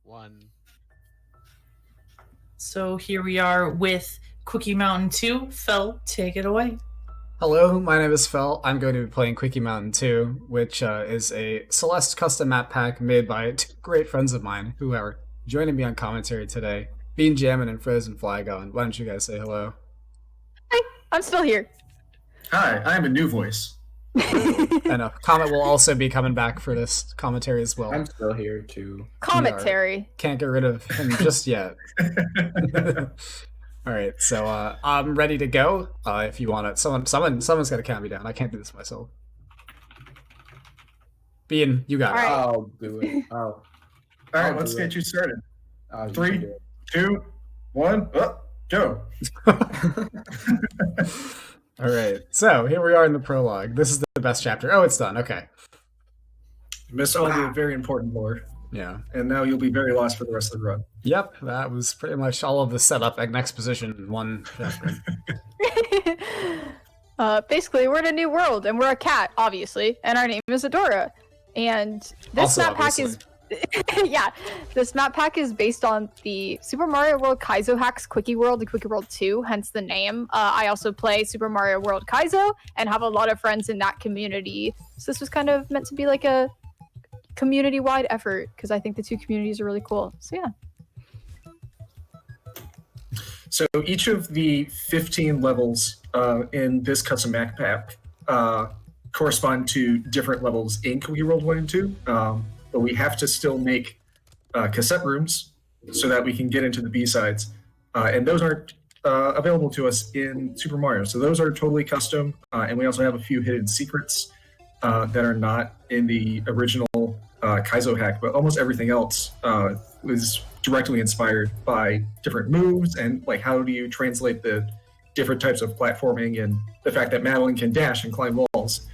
1. So here we are with Quickie Mountain 2. Fell, take it away. Hello, my name is Fell. I'm going to be playing Quickie Mountain 2, which is a Celeste custom map pack made by two great friends of mine who are joining me on commentary today. Bean Jammin' and Frozen Flygon. Why don't you guys say hello? Hi, I'm still here. Hi, I am a new voice. And Comet will also be coming back for this commentary as well. I'm still here too. Commentary. Can't get rid of him just yet. Alright, so I'm ready to go. If you want it. Someone's gotta count me down. I can't do this myself. Bean, you got it. All right. I'll do it. All right, let's get you started. 3, 2, 1, go. Alright, so here we are in the prologue. This is the best chapter. Oh, it's done. Okay. You missed all the very important lore, Yeah. and now you'll be very lost for the rest of the run. Yep, that was pretty much all of the setup and exposition in one chapter. Basically, we're in a new world, and we're a cat, obviously, and our name is Adora. And this Also, map pack is... yeah, this map pack is based on the Super Mario World Kaizo hacks Quickie World and Quickie World 2, hence the name. I also play Super Mario World Kaizo and have a lot of friends in that community. So this was kind of meant to be like a community-wide effort, because I think the two communities are really cool. So yeah. So each of the 15 levels in this custom map pack correspond to different levels in Quickie World 1 and 2. But we have to still make cassette rooms so that we can get into the B-sides. And those aren't available to us in Super Mario. So those are totally custom. And we also have a few hidden secrets that are not in the original Kaizo hack, but almost everything else was directly inspired by different moves and like how do you translate the different types of platforming and the fact that Madeline can dash and climb walls.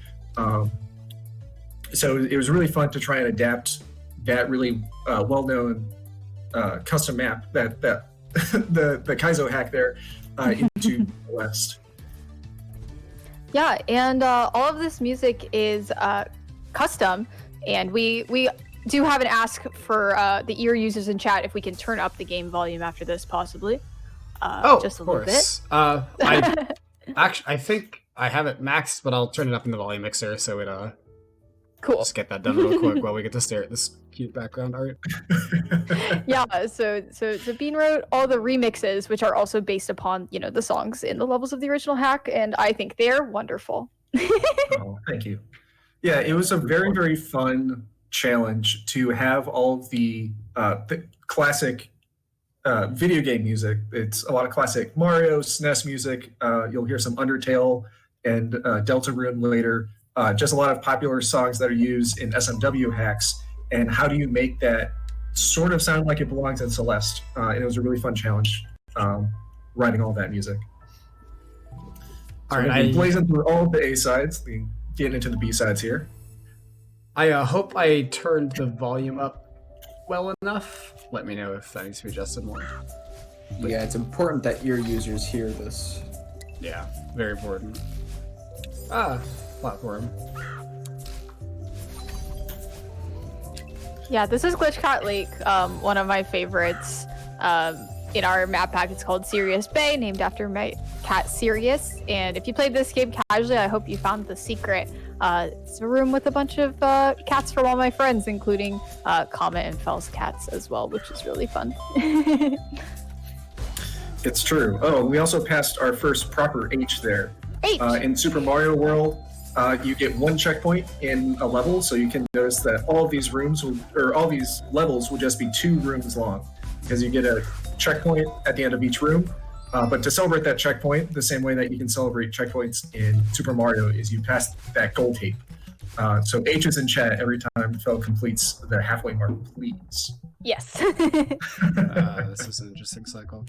So it was really fun to try and adapt that really well-known custom map that the Kaizo hack there into Celeste. Yeah, and all of this music is custom, and we do have an ask for the ear users in chat if we can turn up the game volume after this, possibly. Just a little bit. I think I have it maxed, but I'll turn it up in the volume mixer so it Cool. just get that done real quick while we get to stare at this cute background art. Yeah, so Bean wrote all the remixes, which are also based upon, the songs in the levels of the original hack, and I think they're wonderful. Oh, thank you. Yeah, it was a very, very fun challenge to have all of the classic video game music. It's a lot of classic Mario, SNES music. You'll hear some Undertale and Deltarune later. Just a lot of popular songs that are used in SMW hacks, and how do you make that sort of sound like it belongs in Celeste? And it was a really fun challenge writing all that music. So All right, blazing through all of the A sides, getting into the B sides here. I hope I turned the volume up well enough. Let me know if that needs to be adjusted more. Yeah, it's important that your users hear this. Yeah, very important. Platform. Yeah, this is Glitchcat Lake, one of my favorites. In our map pack, it's called Sirius Bay, named after my cat Sirius. And if you played this game casually, I hope you found the secret. It's a room with a bunch of cats from all my friends, including Comet and Fell's cats as well, which is really fun. It's true. Oh, we also passed our first proper H there. H! In Super Mario World, you get one checkpoint in a level, so you can notice that all of these all these levels will just be 2 rooms long, because you get a checkpoint at the end of each room. But to celebrate that checkpoint, the same way that you can celebrate checkpoints in Super Mario is you pass that gold tape. So H is in chat every time Phil completes the halfway mark, please. Yes. This is an interesting cycle.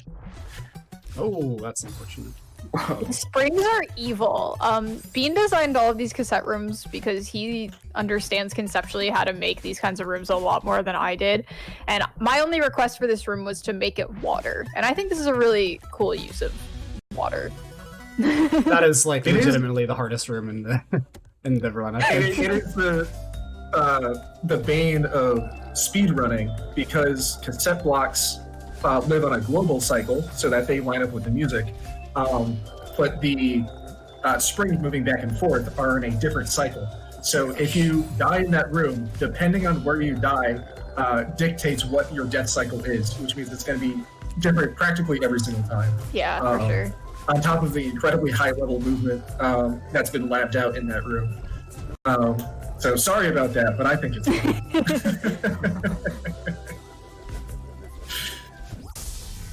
Oh, that's unfortunate. Springs are evil. Bean designed all of these cassette rooms because he understands conceptually how to make these kinds of rooms a lot more than I did. And my only request for this room was to make it water. And I think this is a really cool use of water. That is like legitimately the hardest room in the run. I think. It is the bane of speed running because cassette blocks live on a global cycle so that they line up with the music, but the springs moving back and forth are in a different cycle. So if you die in that room, depending on where you die, dictates what your death cycle is, which means it's going to be different practically every single time. Yeah, for sure. On top of the incredibly high level movement that's been labbed out in that room. So sorry about that, but I think it's fun.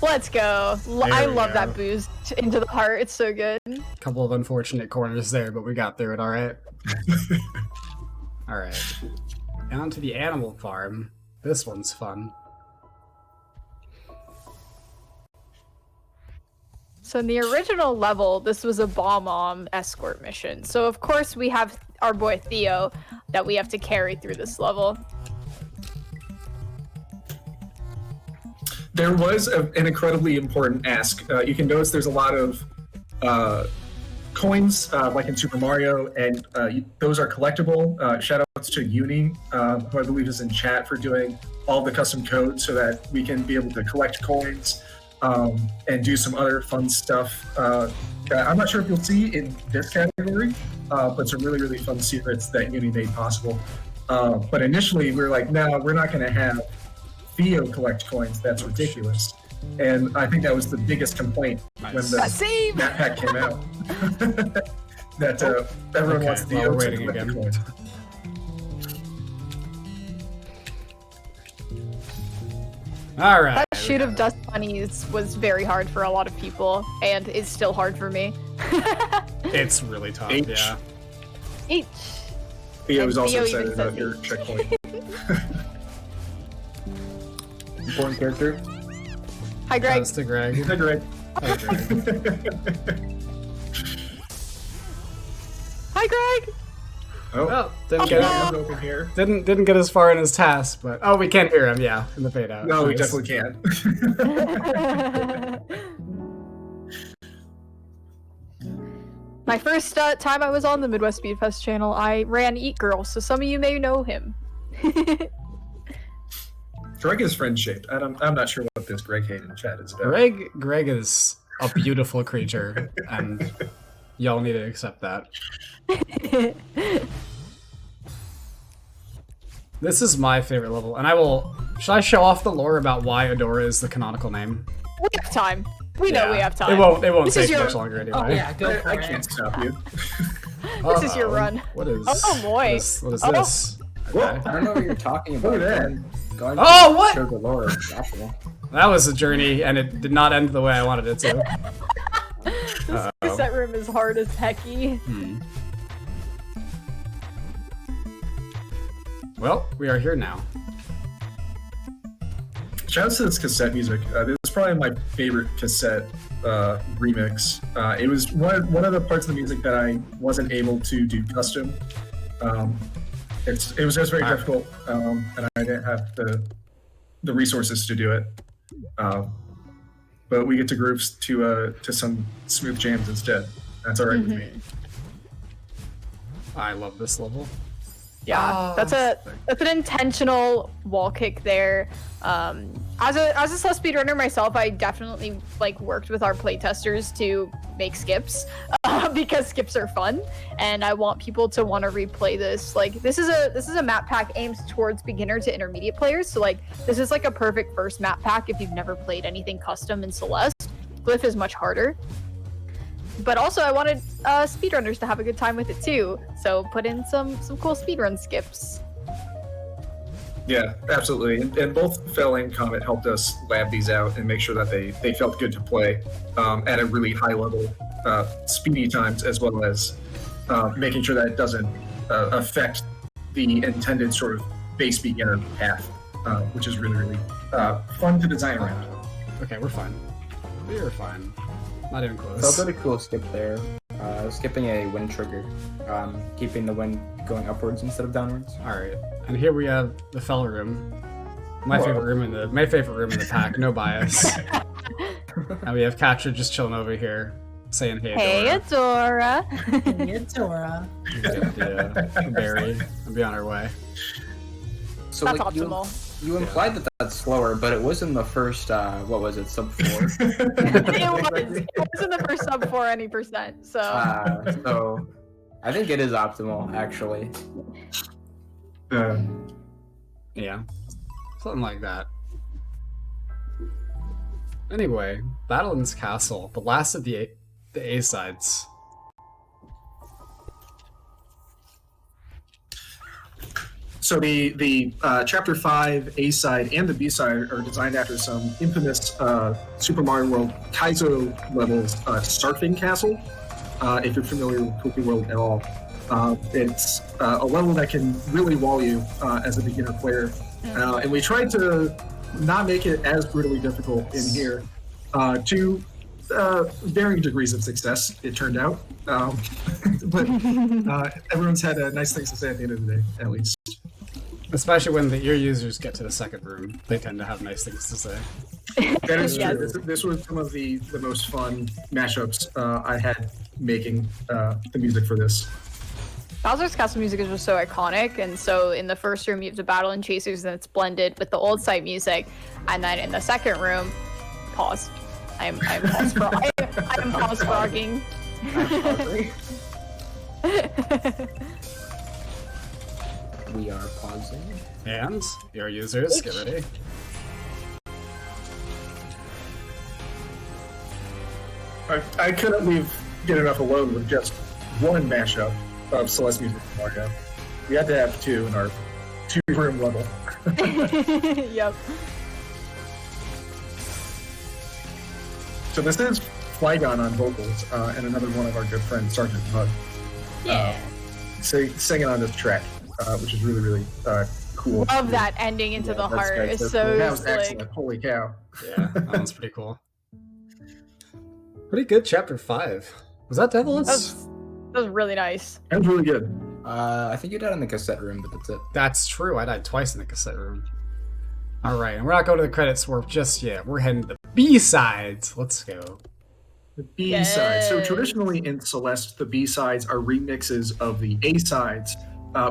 Let's go. I love that boost into the heart. It's so good. Couple of unfortunate corners there, but we got through it all right. All right. On to the animal farm. This one's fun. So in the original level, this was a bomb escort mission. So of course we have our boy Theo that we have to carry through this level. There was an incredibly important ask. You can notice there's a lot of coins, like in Super Mario, and those are collectible. Shoutouts to Uni, who I believe is in chat, for doing all the custom code so that we can be able to collect coins and do some other fun stuff that I'm not sure if you'll see in this category, but some really, really fun secrets that Uni made possible. But initially, we were like, no, we're not going to have Theo collect coins. That's ridiculous. And I think that was the biggest complaint when the map pack came out. That everyone wants Theo to collect the coins. All right. That shoot of dust bunnies was very hard for a lot of people, and is still hard for me. It's really tough, yeah. H. Theo was also Theo excited even about says your H. checkpoint. Important character. Hi, Greg. That's to Greg. Hi, Greg. Hi, Greg. Hi, Greg. Oh, Well, open here. didn't get as far in his task, but we can't hear him. Yeah, in the fade out. No, we Nice. definitely can. My first time I was on the Midwest Speed Fest channel, I ran Eat Girl, so some of you may know him. Greg is friend shaped. I'm not sure what this Greg Hayden chat is about. Greg is a beautiful creature, and y'all need to accept that. This is my favorite level, and I will. Should I show off the lore about why Adora is the canonical name? We have time. We know we have time. It won't This is take your- much longer anyway. Oh yeah, go for I it. can't stop you. This is your run. What is? Oh, boy. What is Oh. this? Whoa. Okay. I don't know what you're talking about. Look at that. Go ahead Oh, and what? Show the lore. Possible. That was a journey, and it did not end the way I wanted it to. This cassette room is hard as hecky. Well, we are here now. Shout out to this cassette music. This is probably my favorite cassette remix. It was one of the parts of the music that I wasn't able to do custom. It was just very difficult, and I didn't have the resources to do it. But we get to groups to some smooth jams instead. That's all right with me. I love this level. Yeah, that's an intentional wall kick there. As a Celeste speedrunner myself, I definitely worked with our playtesters to make skips because skips are fun, and I want people to want to replay this. This is a map pack aimed towards beginner to intermediate players. So this is a perfect first map pack if you've never played anything custom in Celeste. Glyph is much harder. But also, I wanted speedrunners to have a good time with it too, so put in some cool speedrun skips. Yeah, absolutely. And both Fell and Comet helped us lab these out and make sure that they felt good to play at a really high level, speedy times, as well as making sure that it doesn't affect the intended sort of base beginner path, which is really, really fun to design around. Okay, we're fine. We're fine. Not even So close. I did a cool skip there. Skipping a wind trigger, keeping the wind going upwards instead of downwards. All right, and here we have the Fell room. My Whoa. favorite room in the pack. No bias. And we have Katja just chilling over here, saying, "Hey, Hey, Adora." Adora. Hey, Dora. Yeah, Barry, and be on our way. So That's like, optimal. You implied that that's slower, but it was in the first, what was it, sub 4? It was in the first sub 4 any percent. So So I think it is optimal, actually. Yeah, something like that. Anyway, Battlin's Castle, the last of the A-sides. So the Chapter 5 A side and the B side are designed after some infamous Super Mario World Kaizo levels, Surfing Castle. If you're familiar with Quickie World at all, it's a level that can really wall you as a beginner player. And we tried to not make it as brutally difficult in here. To varying degrees of success, it turned out. But everyone's had nice things to say at the end of the day, at least. Especially when your users get to the second room, they tend to have nice things to say. That is Yes. true. This was some of the most fun mashups I had making the music for this. Bowser's Castle music is just so iconic, and so in the first room you have the battle and chasers, and it's blended with the old site music, and then in the second room, pause. I am pause frogging. We are pausing. And your users, get ready. I couldn't leave Get Enough alone with just one mashup of Celeste music from Mario. We had to have two in our two-room level. Yep. So this is Flygon on vocals, and another one of our good friends, Sergeant Mud, Yeah. singing on this track, which is really, really cool. Love that ending into the that's heart. great. It's That's so That was slick. excellent. Holy cow. Yeah, that one's pretty cool. Pretty good chapter 5. Was that Devilus? That was really nice. That was really good. I think you died in the cassette room, but that's it. That's true, I died twice in the cassette room. Alright, and we're not going to the credits just yet. We're heading to the B-sides. Let's go. The B-sides. So Yes. traditionally in Celeste, the B-sides are remixes of the A-sides.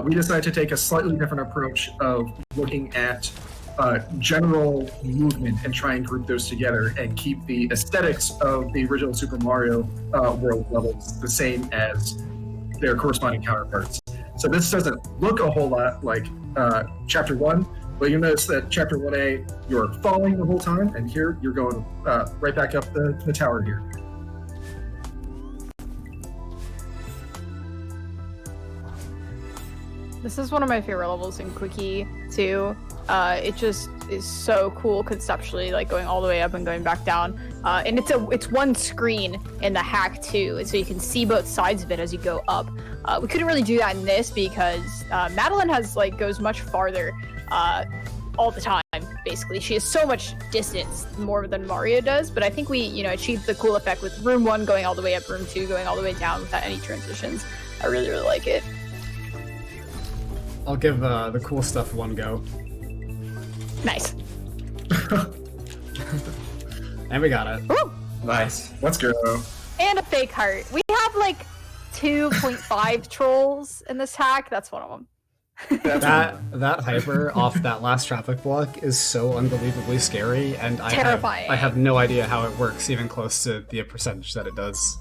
We decided to take a slightly different approach of looking at general movement and try and group those together and keep the aesthetics of the original Super Mario World levels the same as their corresponding counterparts. So this doesn't look a whole lot like Chapter 1, but you'll notice that Chapter 1A, you're falling the whole time, and here you're going right back up the tower here. This is one of my favorite levels in Quickie too. It just is so cool conceptually, like going all the way up and going back down. And it's one screen in the hack too, and so you can see both sides of it as you go up. We couldn't really do that in this because Madeline goes much farther all the time. Basically, she has so much distance more than Mario does. But I think we achieved the cool effect with room 1 going all the way up, room 2 going all the way down without any transitions. I really, really like it. I'll give the cool stuff one go. Nice. And we got it. Ooh, Nice. Let's go. and a fake heart. We have 2.5 trolls in this hack. That's one of them. That hyper off that last traffic block is so unbelievably scary, and Terrifying. I have no idea how it works, even close to the percentage that it does.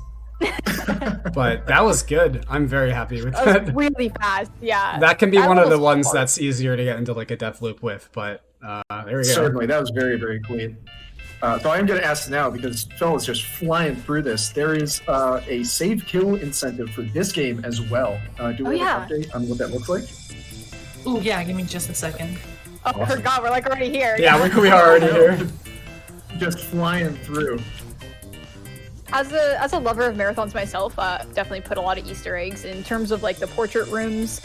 But that was good. I'm very happy with That that. was really fast. Yeah. That can be one of the level's ones hard. that's easier to get into a death loop with, but there we go. Certainly, that was very, very clean. So I'm going to ask now, because Phil is just flying through this, there is a save kill incentive for this game as well. Do we have an update on what that looks like? Ooh, yeah, give me just a second. Oh, I forgot. We're already here. Yeah, we are already here. Just flying through. As a lover of marathons myself, definitely put a lot of Easter eggs in terms of the portrait rooms.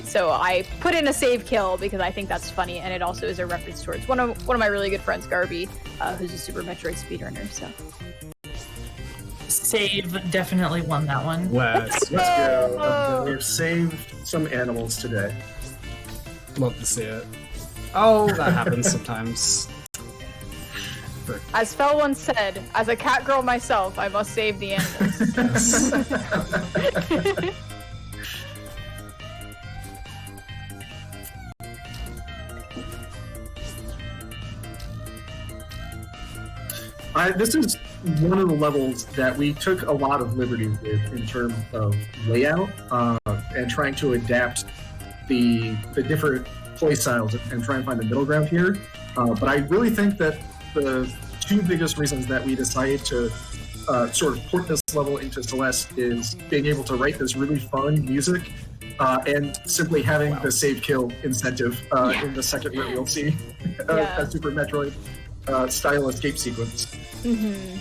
So I put in a save kill because I think that's funny, and it also is a reference towards one of my really good friends, Garby, who's a Super Metroid speedrunner. So Save definitely won that one. Let's Let's go. We've saved some animals today. love to see it. Oh, that happens sometimes. as Fel once said, as a cat girl myself, I must save the animals. Yes. This is one of the levels that we took a lot of liberty with in terms of layout and trying to adapt the different play styles and try and find the middle ground here. But I really think that the two biggest reasons that we decided to sort of port this level into Celeste is being able to write this really fun music and simply having the save kill incentive in the second room. You'll see a Super Metroid style escape sequence. Mm-hmm.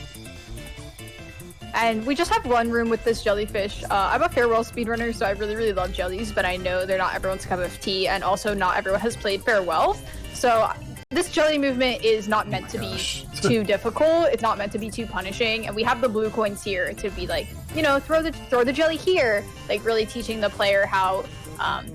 And we just have one room with this jellyfish. I'm a Farewell speedrunner, so I really love jellies, but I know they're not everyone's cup of tea, and also not everyone has played Farewell. So this jelly movement is not meant to be too difficult. It's not meant to be too punishing, and we have the blue coins here to be like, you know, throw the jelly here, like really teaching the player how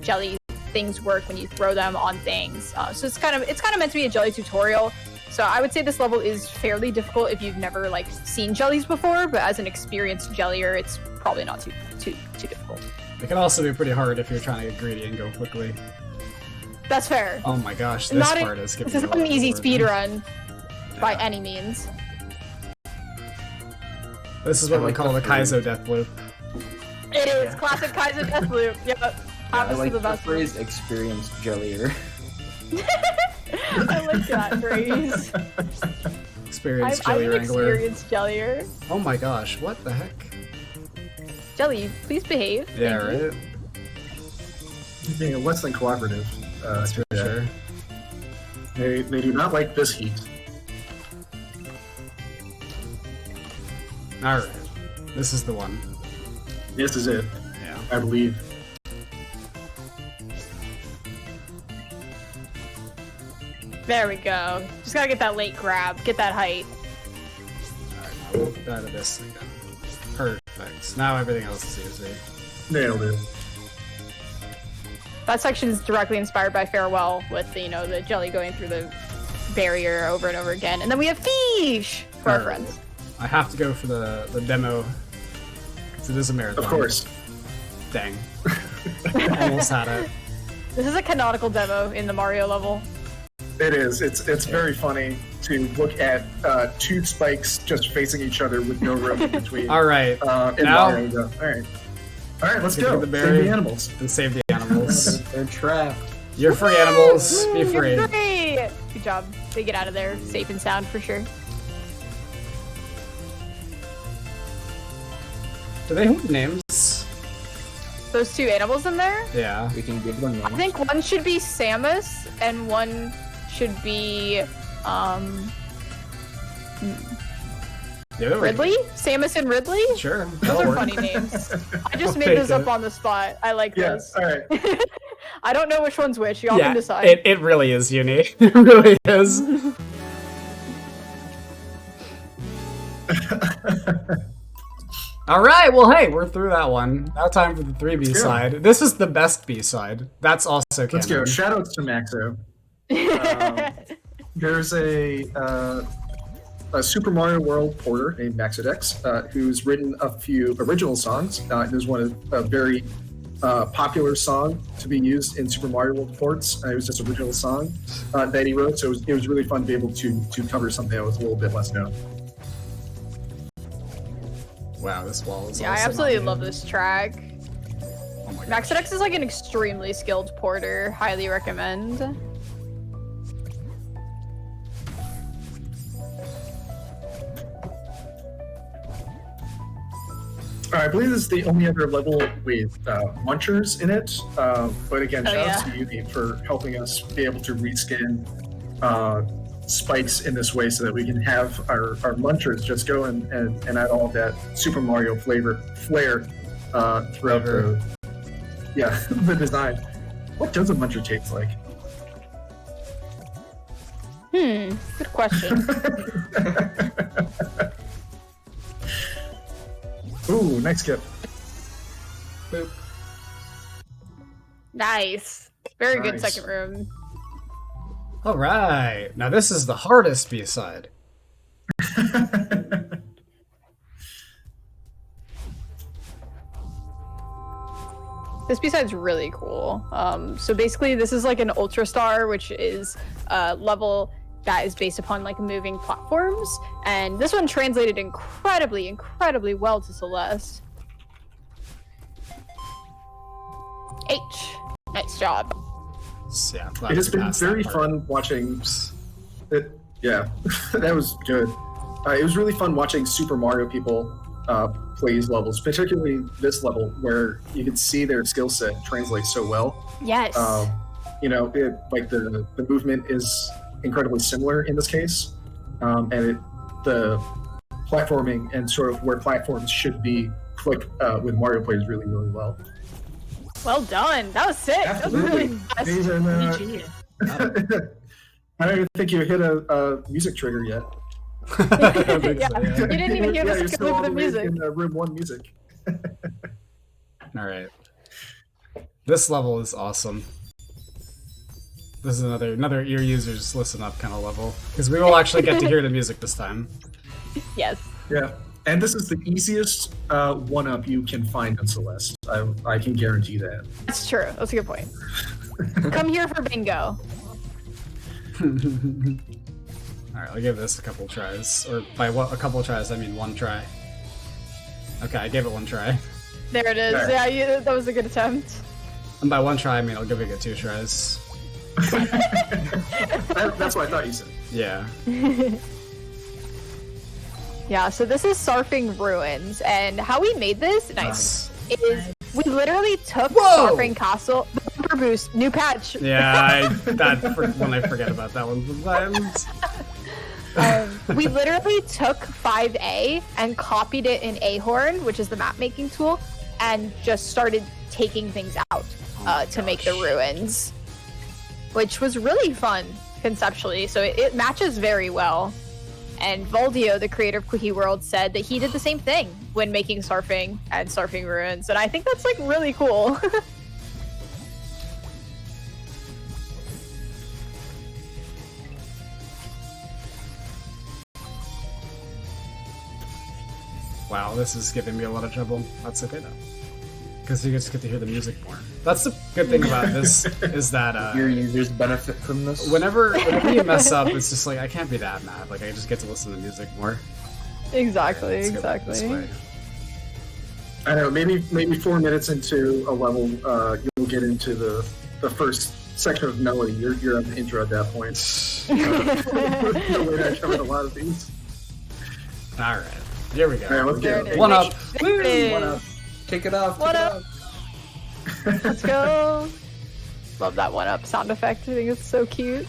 jelly things work when you throw them on things. So it's kind of meant to be a jelly tutorial. So I would say this level is fairly difficult if you've never like seen jellies before, but as an experienced jellier, it's probably not too difficult. It can also be pretty hard if you're trying to get greedy and go quickly. That's fair. Oh my gosh, this part is skipping. This is not an easy speed run by any means. This is what we call the Kaizo death loop. It is classic Kaizo death loop. Yep. I like the the best phrase experienced jellier. I like that phrase. Experienced I'm jelly an wrangler. experienced jellier. Oh my gosh, what the heck? Jelly, please behave. Yeah, Thank you. right? Being less than cooperative. That's for sure. They do not like this heat. Alright, this is the one. This is it, Yeah. I believe. There we go. Just gotta get that late grab. Get that height. Alright, now we'll get out of this again. Perfect. Now everything else is easy. Nailed it. That section is directly inspired by Farewell, with the, the jelly going through the barrier over and over again. And then we have fish for our Alright. friends. I have to go for the demo. Because it is a marathon. Of course. Dang. Almost had it. This is a canonical demo in the Mario level. It is. It's very funny to look at two spikes just facing each other with no room in between. Alright. And Now- Mario go, Alright, let's Give go. me the Save berry. the animals. And save the animals. They're trapped. You're free, animals. Be Woo, free. you're free! Good job. They get out of there safe and sound for sure. Do they have names? Those two animals in there? Yeah. We can give them I names. think one should be Samus and one should be The other way. Ridley? Samus and Ridley? Sure. Those that'll are work. funny names. I just I'll made take those up it. on the spot. I like Yeah, those. alright. I don't know which one's which. Y'all Yeah, can decide. it really is unique. It really is. Alright, well hey, we're through that one. Now time for the 3 Let's go. B-side. This is the best B-side. That's also canon. Let's go. Shoutouts to Maxo. There's a Super Mario World porter named Maxodex who's written a few original songs. There's a very popular song to be used in Super Mario World ports. It was just an original song that he wrote, so it was really fun to be able to cover something that was a little bit less known. Wow, this wall is Yeah, I also absolutely not love new. this track. Oh my gosh. Maxodex is like an extremely skilled porter. Highly recommend. I believe this is the only other level with munchers in it. But again, Oh, shout out yeah. to Yuki for helping us be able to reskin spikes in this way so that we can have our munchers just go and add all that Super Mario flair throughout Flavor. the design. What does a muncher taste like? Good question. Ooh, nice skip. Boop. Nice. Very good Nice. second room. Alright, now this is the hardest B-side. This B-side's really cool. So basically, this is like an Ultra Star, which is a level that is based upon like moving platforms, and this one translated incredibly well to Celeste. H. Nice job. Yeah, It has been very fun watching it. Yeah, that was good. It was really fun watching Super Mario people play these levels, particularly this level where you can see their skill set translate so well. Yes. You know, the movement is incredibly similar in this case, and the platforming and sort of where platforms should be click with Mario plays really well. Well done. That was sick. That was really fast. These are I don't even think you hit a music trigger yet. Yeah. You didn't even hear Yeah, the you're skip still of all the the way music. in room 1 music. All right. This level is awesome. This is another ear users listen up kind of level because we will actually get to hear the music this time. Yes. Yeah, and this is the easiest one-up you can find in Celeste. I can guarantee that. That's true. That's a good point. Come here for bingo. Alright, I'll give this a couple tries. Or by a couple tries, I mean one try. Okay, I gave it one try. There it is. There. Yeah, that was a good attempt. And by one try, I mean I'll give it 2 tries. That's what I thought you said. Yeah. Yeah, so this is Surfing Ruins, and how we made this is we literally took Whoa! Surfing Castle, the bumper boost, new patch. Yeah, when I forget about that one sometimes. We literally took 5A and copied it in Ahorn, which is the map making tool, and just started taking things out to make the ruins, which was really fun conceptually. So it matches very well. And Voldio, the creator of Quickie World, said that he did the same thing when making Surfing and Surfing Ruins, and I think that's like really cool. Wow, this is giving me a lot of trouble. That's okay though, because you just get to hear the music more. That's the good thing about this is that Your users benefit from this. whenever you mess up, it's just like I can't be that mad. Like I just get to listen to music more. Exactly, Let's go back this way. I know. Maybe 4 minutes into a level, you'll get into the first section of melody. You're at the intro at that point. The way I covered a lot of these. All right, here we go. All right, let's There get it is. One up. There it is. One up. Take it off. What take it up? off. Let's go. Love that one up sound effect. I think it's so cute.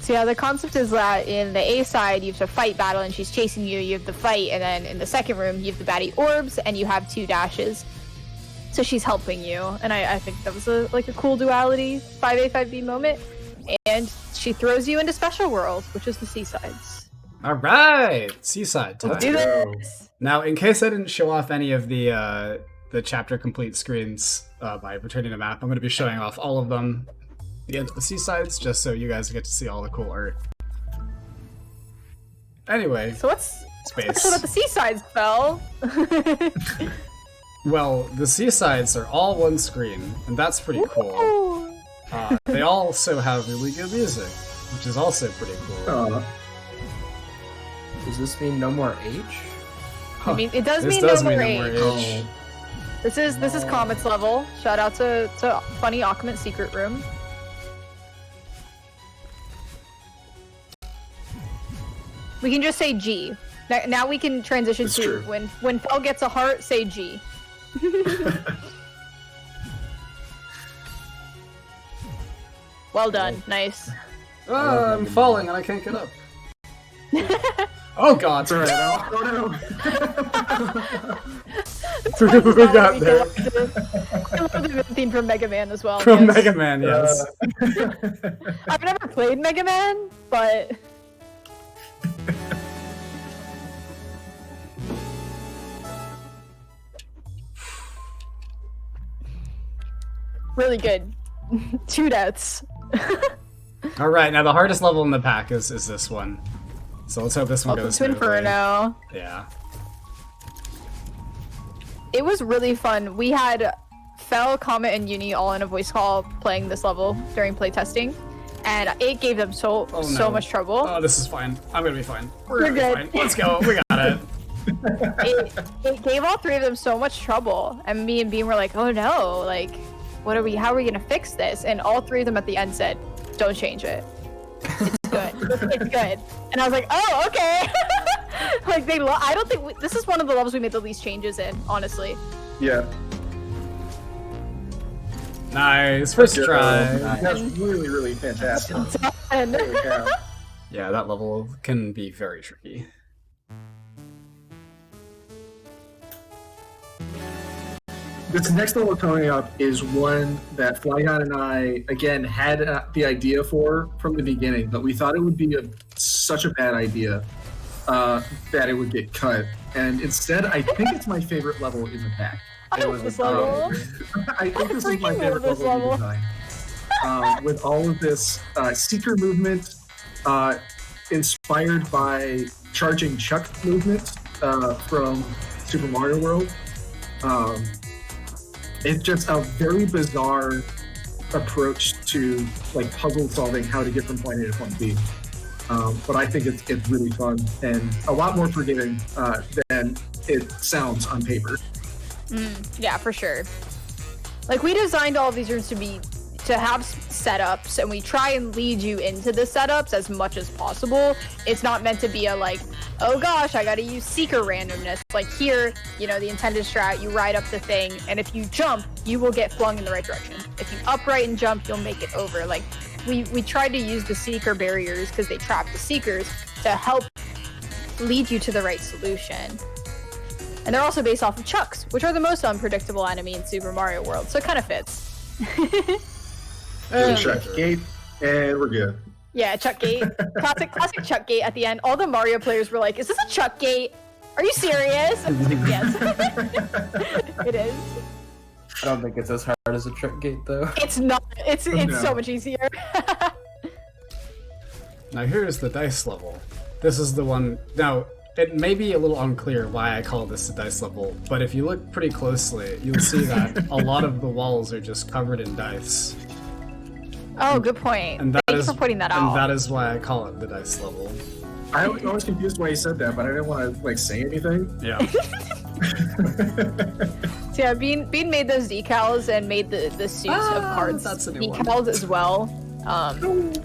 So yeah, the concept is that in the A side, you have to fight battle and she's chasing you, you have the fight, and then in the second room, you have the baddie orbs and you have 2 dashes. So she's helping you, and I think that was a cool duality 5A, 5B moment. And she throws you into Special World, which is the Seasides. All right, seaside time. Let's do this! Now, in case I didn't show off any of the chapter complete screens by returning a map, I'm going to be showing off all of them against the seasides, just so you guys get to see all the cool art. Anyway, So what's space. about the Seasides, Fel? Well, the seasides are all one screen, and that's pretty cool. Ooh. They also have really good music, which is also pretty cool. Does this mean no more H? I mean, it does This mean does no mean more no more age. age. This is Comet's level. Shout out to Funny Augment Secret Room. We can just say G. Now we can transition That's to true. when Fel gets a heart, say G. Well done. Nice. Ah, I'm falling and I can't get up. Oh god! It's alright. Oh no. We got there. I love the theme from Mega Man as well. From yes. Mega Man, yes. I've never played Mega Man, but really good. 2 deaths. Alright, now the hardest level in the pack is this one. So let's hope this one Welcome goes to smoothly. Inferno. Yeah. It was really fun. We had Fel, Comet, and Uni all in a voice call playing this level during playtesting, and it gave them so much trouble. Oh, this is fine. I'm gonna be fine. We're You're gonna good. be fine. Let's go. We got it. It gave all three of them so much trouble, and me and Beam were like, "Oh no! Like, how are we gonna fix this?" And all three of them at the end said, "Don't change it. It's good. It's good." And I was like, "Oh, okay." Like I don't think this is one of the levels we made the least changes in, honestly. Yeah. Nice. First try. That's really, really fantastic. And There we go. Yeah, that level can be very tricky. This next level coming up is one that Flygon and I, again, had the idea for from the beginning, but we thought it would be such a bad idea that it would get cut. And instead, I think it's my favorite level in the pack. I love this level. I think this is my freaking favorite love this level in level. design. With all of this Seeker movement, inspired by Charging Chuck movement from Super Mario World. It's just a very bizarre approach to like puzzle solving, how to get from point A to point B. But I think it's really fun and a lot more forgiving than it sounds on paper. Yeah, for sure. Like we designed all of these rooms to have setups, and we try and lead you into the setups as much as possible. It's not meant to be a like, oh gosh, I gotta use Seeker randomness. Like here, you know, the intended strat, you ride up the thing, and if you jump, you will get flung in the right direction. If you upright and jump, you'll make it over. Like we tried to use the Seeker barriers because they trap the Seekers to help lead you to the right solution. And they're also based off of Chucks, which are the most unpredictable enemy in Super Mario World, so it kind of fits. Chuck Gate, and we're good. Yeah, Chuck Gate. Classic Chuck Gate at the end. All the Mario players were like, is this a Chuck Gate? Are you serious? I was like, yes. It is. I don't think it's as hard as a trick gate though. It's not. It's so much easier. Now here's the dice level. This is the one. Now, it may be a little unclear why I call this the dice level, but if you look pretty closely, you'll see that a lot of the walls are just covered in dice. Oh, good point. And that Thank is you for pointing that and out. that is why I call it the dice level. I was always confused why you said that, but I didn't want to like say anything. Yeah. So yeah, Bean made those decals and made the suits of cards that's a new one. decals as well.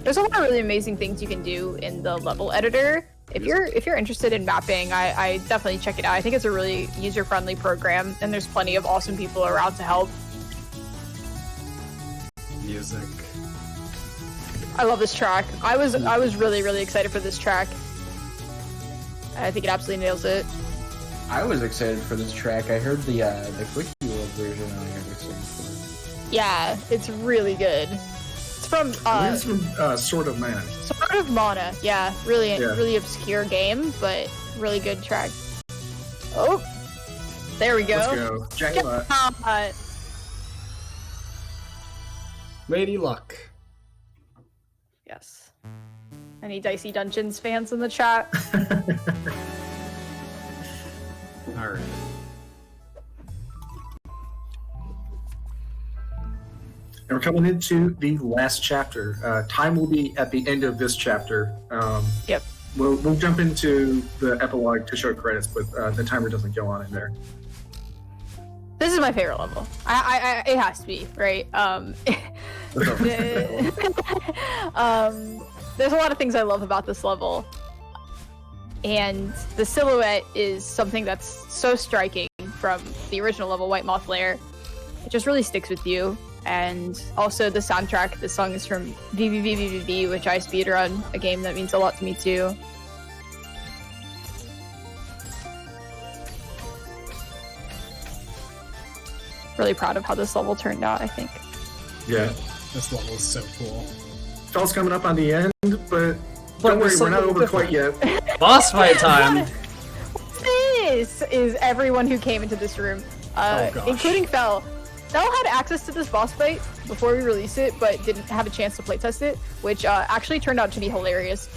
There's a lot of really amazing things you can do in the level editor. If you're interested in mapping, I definitely check it out. I think it's a really user-friendly program, and there's plenty of awesome people around to help. Music. I love this track. I was really, really excited for this track. I think it absolutely nails it. I was excited for this track. I heard the Quickie World version and I was excited for it. Yeah, it's really good. It's from It's from Sword of Mana. Sort of Mana. Yeah, really, Yeah. really obscure game, but really good track. Oh, there we go. Let's go. Jackpot. Lady Luck. Yes. Any Dicey Dungeons fans in the chat? Alright. And we're coming into the last chapter. Time will be at the end of this chapter. Yep. We'll jump into the epilogue to show credits, but the timer doesn't go on in there. This is my favorite level. It has to be, right? There's a lot of things I love about this level. And the silhouette is something that's so striking from the original level, White Moth Lair. It just really sticks with you. And also the soundtrack, the song is from VVVVVV, which I speedrun, a game that means a lot to me too. Really proud of how this level turned out, I think. Yeah. This level is so cool. Fell's coming up on the end, but don't worry, we're not over quite yet. Boss fight time! This is everyone who came into this room, gosh. including Fell. Fell had access to this boss fight before we released it, but didn't have a chance to playtest it, which actually turned out to be hilarious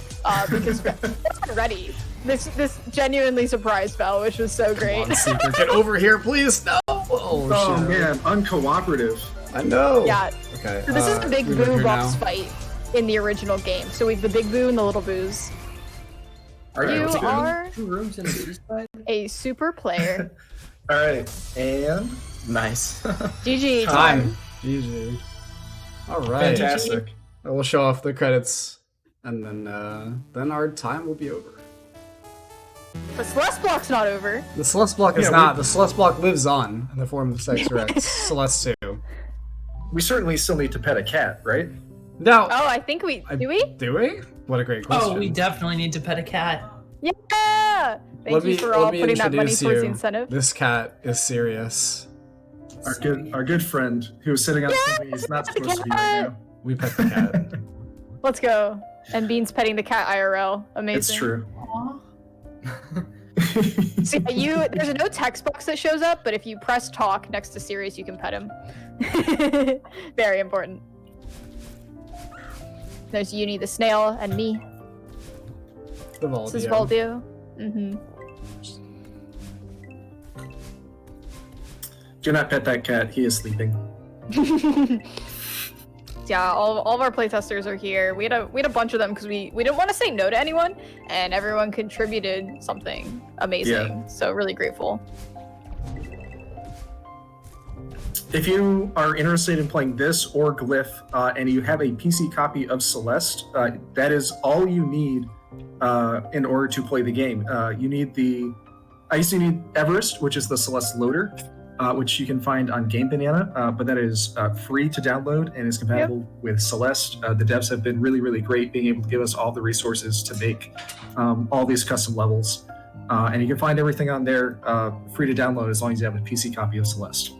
because Fell wasn't ready. This genuinely surprised Val, which was so great. Come on, Seeker, get over here, please. No. Oh Shit. man, uncooperative. I know. Yeah. Okay. So this is the big we live boo here boss now. fight in the original game. So we have the big boo and the little boos. Are You you are 2 rooms in the east side? a super player. All right, and Nice. GG. Time. GG. All right. fantastic. We'll show off the credits, and then our time will be over. But Celeste Block's not over. The Celeste block is Yeah, not. The Celeste block lives on in the form of Sex Rex. Celeste 2. We certainly still need to pet a cat, right? Now, Oh, I think we do we? do we? What a great question. Oh, we definitely need to pet a cat. Yeah. Thank you for all putting that money towards the incentive. This cat is serious. Our good friend who is sitting on something he's not pet the supposed to be right cat! now. We pet the cat. Let's go. And Bean's petting the cat IRL. Amazing. It's true. Aw. So yeah, there's no text box that shows up, but if you press talk next to Sirius, you can pet him. Very important. There's Uni the snail and me. The This is Voldio. Voldio. Do not pet that cat. He is sleeping. Yeah, all of our playtesters are here. We had a bunch of them because we didn't want to say no to anyone, and everyone contributed something amazing. Yeah. So really grateful. If you are interested in playing this or Glyph, and you have a PC copy of Celeste, that is all you need in order to play the game. You need I used to need Everest, which is the Celeste loader, which you can find on Game Banana, but that is free to download and is compatible with Celeste. The devs have been really, really great being able to give us all the resources to make all these custom levels. And you can find everything on there free to download as long as you have a PC copy of Celeste.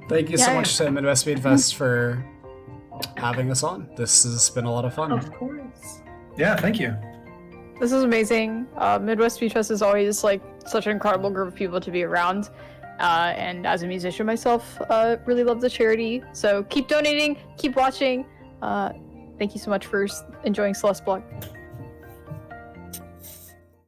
Thank you so Yeah. much to Midwest Speed Fest for having us on. This has been a lot of fun. Of course. Yeah, thank you. This is amazing. Midwest Speech Fest is always like such an incredible group of people to be around. And as a musician myself, really love the charity. So keep donating, keep watching. Thank you so much for enjoying Celeste Block.